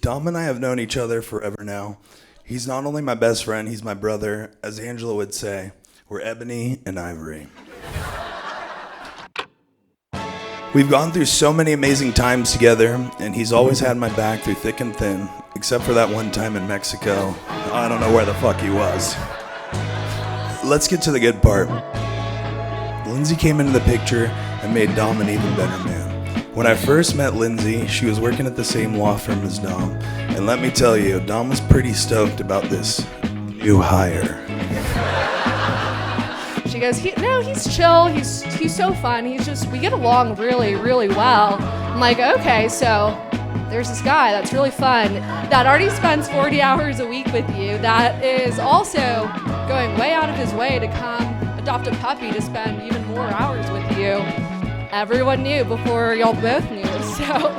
Dom and I have known each other forever now. He's not only my best friend, he's my brother. As Angela would say, we're ebony and ivory. We've gone through so many amazing times together, and he's always had my back through thick and thin, except for that one time in Mexico. I don't know where the fuck he was. Let's get to the good part. Lindsay came into the picture and made Dom an even better man. When I first met Lindsay, she was working at the same law firm as Dom. And let me tell you, Dom was pretty stoked about this new hire. She goes, he's chill. He's so fun. We get along really, really well. I'm like, okay, so there's this guy that's really fun that already spends 40 hours a week with you, that is also going way out of his way to come adopt a puppy to spend even more hours with you. Everyone knew before y'all both knew, so.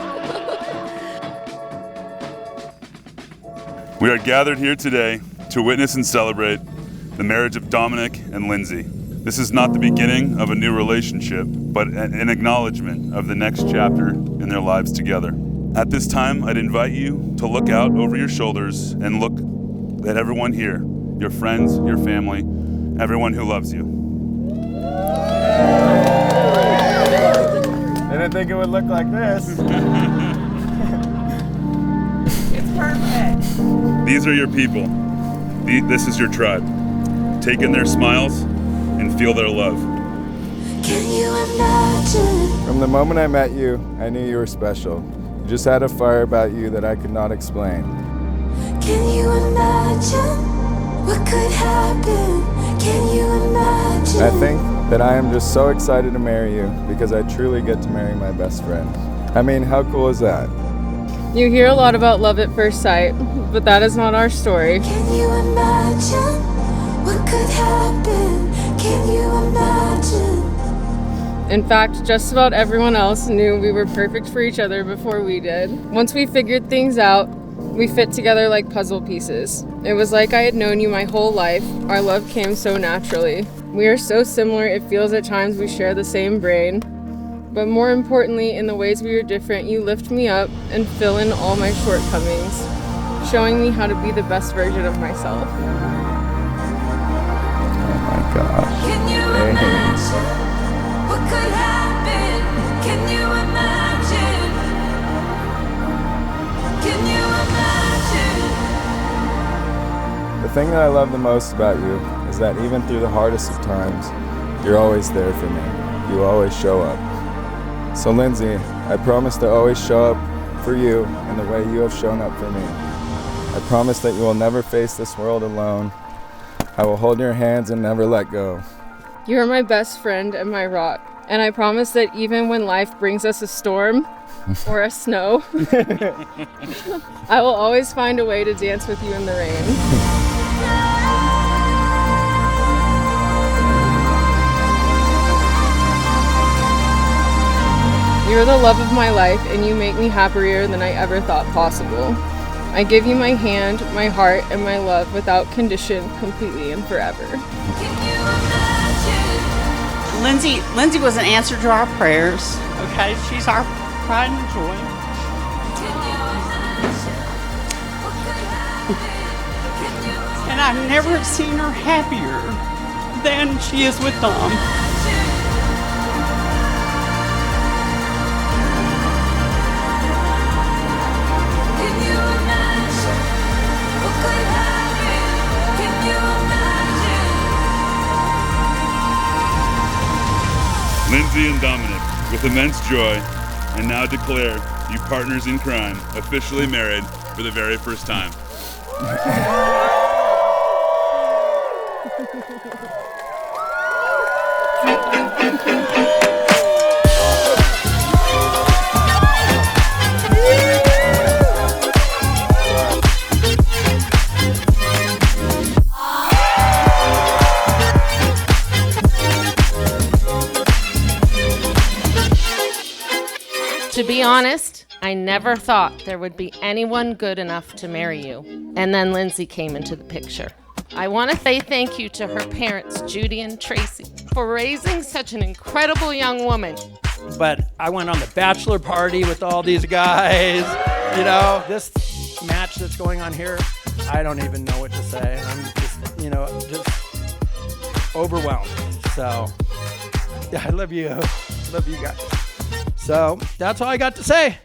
We are gathered here today to witness and celebrate the marriage of Dominic and Lindsay. This is not the beginning of a new relationship, but an acknowledgement of the next chapter in their lives together. At this time, I'd invite you to look out over your shoulders and look at everyone here, your friends, your family, everyone who loves you. I didn't think it would look like this. It's perfect. These are your people. This is your tribe. Take in their smiles and feel their love. Can you imagine? From the moment I met you, I knew you were special. You just had a fire about you that I could not explain. Can you imagine what could happen? Can you imagine? I think that I am just so excited to marry you because I truly get to marry my best friend. I mean, how cool is that? You hear a lot about love at first sight, but that is not our story. Can you imagine what could happen? Can you imagine? In fact, just about everyone else knew we were perfect for each other before we did. Once we figured things out, we fit together like puzzle pieces. It was like I had known you my whole life. Our love came so naturally. We are so similar, it feels at times we share the same brain. But more importantly, in the ways we are different, you lift me up and fill in all my shortcomings, showing me how to be the best version of myself. Oh my gosh. Can you imagine what could happen? Can you imagine? Can you imagine? The thing that I love the most about you is that even through the hardest of times, you're always there for me. You always show up. So Lindsay, I promise to always show up for you in the way you have shown up for me. I promise that you will never face this world alone. I will hold your hands and never let go. You are my best friend and my rock. And I promise that even when life brings us a storm or a snow, I will always find a way to dance with you in the rain. You're the love of my life, and you make me happier than I ever thought possible. I give you my hand, my heart, and my love without condition, completely and forever. Lindsay was an answer to our prayers. Okay, she's our pride and joy. And I've never seen her happier than she is with Dom. Lindsay and Dominic, with immense joy, and now declare you partners in crime, officially married for the very first time. To be honest, I never thought there would be anyone good enough to marry you. And then Lindsay came into the picture. I want to say thank you to her parents, Judy and Tracy, for raising such an incredible young woman. But I went on the bachelor party with all these guys, just match that's going on here, I don't even know what to say. I'm just overwhelmed. So, yeah, I love you. Love you guys. So, that's all I got to say.